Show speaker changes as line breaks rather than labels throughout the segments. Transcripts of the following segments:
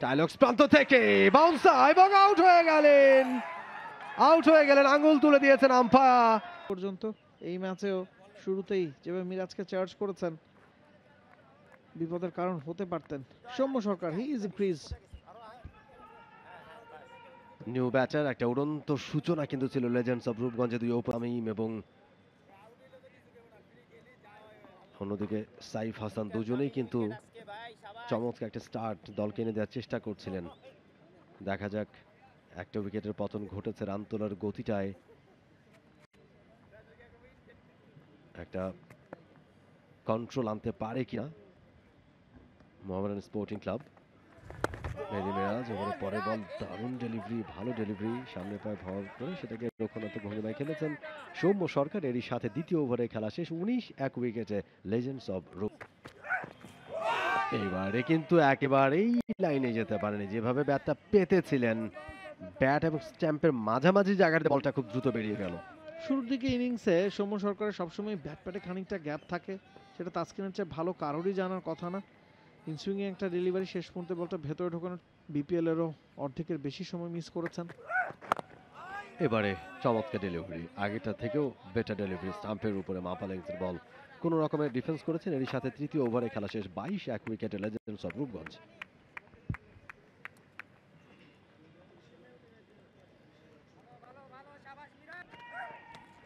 টাইলক্স প্রান্ত থেকে বাউন্সার এবং আউট হয়ে গেলেন আঙ্গুল তুলে দিয়েছেন আম্পায়ার।
পর্যন্ত এই ম্যাচেও শুরুতেই যেভাবে মিরাজকে চার্জ করেছেন বিপদের কারণ হতে পারতেন Soumya Sarkar. He is crease
new batter, একটা উড়ন্ত সূচনা কিন্তু ছিল লেজেন্ডস অফ রূপগঞ্জে দুই ওপেনার এবং অন্যদিকে সাইফ হাসান দুজনেই কিন্তু চমৎকার একটা স্টার্ট দলকে এনে দেওয়ার চেষ্টা করছিলেন। দেখা যাক, একটা উইকেটের পতন ঘটেছে, রান তোলার গতিটায় একটা কন্ট্রোল আনতে পারে কিনা মোহামেডান স্পোর্টিং ক্লাব। মেহেদী মিরাজ ওভারের পরে বল, দারুণ ডেলিভারি, ভালো ডেলিভারি, সামনে পায়ে ভর করে সেটাকে রক্ষণাত্মক ভঙ্গিমায় খেলেছেন সৌম্য সরকার। এরই সাথে দ্বিতীয় ওভারে খেলা শেষ, 19 উইকেটে লেজেন্ডস অফ রূপ। এবারে কিন্তু একেবারেই লাইনে যেতে পারেনি, যেভাবে ব্যাটটা পেতেছিলেন, ব্যাট এবং স্ট্যাম্পের মাঝামাঝি জায়গাতে বলটা খুব দ্রুত বেরিয়ে গেল।
শুরুর দিকে ইনিংসে সৌম্য সরকারের সবসময় ব্যাট প্যাটে খানিকটা গ্যাপ থাকে, সেটা তাসকিনের চেয়ে ভালো কারোরই জানার কথা না। ইনসুইংয়ে একটা ডেলিভারি, শেষ মুহূর্তে বলটা ভেতরে ঢোকানো, বিপিএল এরও অর্ধেকের বেশি সময় মিস করেছেন।
এবারে চমৎকার ডেলিভারি, আগেটা থেকেও বেটার ডেলিভারি, স্টাম্পের উপরে মাপা লেন্সের বল, কোন রকমের ডিফেন্স করেছেন। এরই সাথে তৃতীয় ওভারে খেলা শেষ, 22 উইকেটে লেজেন্ডস অফ রূপগঞ্জ।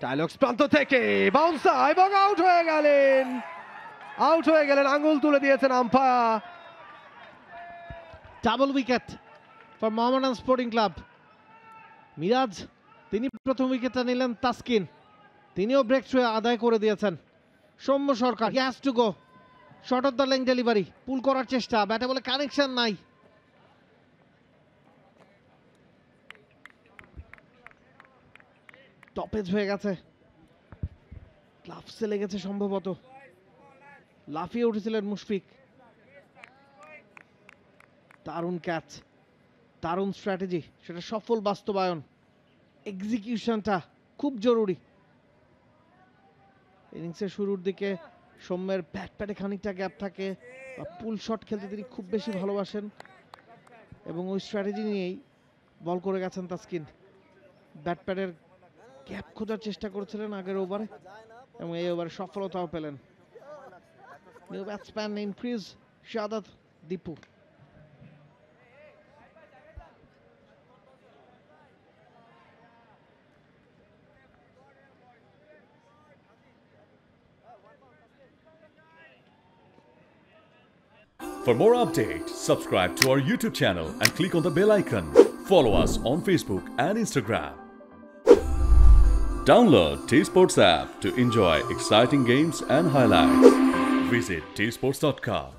টাইলক্স প্রান্ত থেকে বাউন্সার এবং আউট হয়ে গেলেন আঙ্গুল তুলে দিয়েছেন umpire.
Double wicket for Mohammedan Sporting Club. Miraz তিনি প্রথম উইকেটটা নিলেন, তাসকিন তিনিও ব্রেক থ্রু আদায় করে দিয়েছেন। Soumya Sarkar has to go, short of the leg delivery, pull করার চেষ্টা, ব্যাটে বলে কানেকশন নাই। টপেজ হয়ে গেছে, গ্লাভসে লেগেছে সম্ভবত, লাফিয়ে উঠেছিলেন মুশফিক। দারুণ ক্যাচ, দারুণ স্ট্র্যাটেজি, সেটা সফল বাস্তবায়ন, এক্সিকিউশনটা খুব জরুরি। ইনিংসের শুরুর দিকে সৌম্যের ব্যাট প্যাটে খানিকটা গ্যাপ থাকে, বা পুল শট খেলতে তিনি খুব বেশি ভালোবাসেন, এবং ওই স্ট্র্যাটেজি নিয়েই বল করে গেছেন তাসকিন। ব্যাট প্যাটের গ্যাপ খোঁজার চেষ্টা করেছিলেন আগের ওভারে, এবং এই ওভারে সফলতাও পেলেন। New batsman increase Shahadat Dipu.
For more updates, subscribe to our YouTube channel and click on the bell icon. Follow us on Facebook and Instagram. Download T-Sports app to enjoy exciting games and highlights. Visit tsports.com.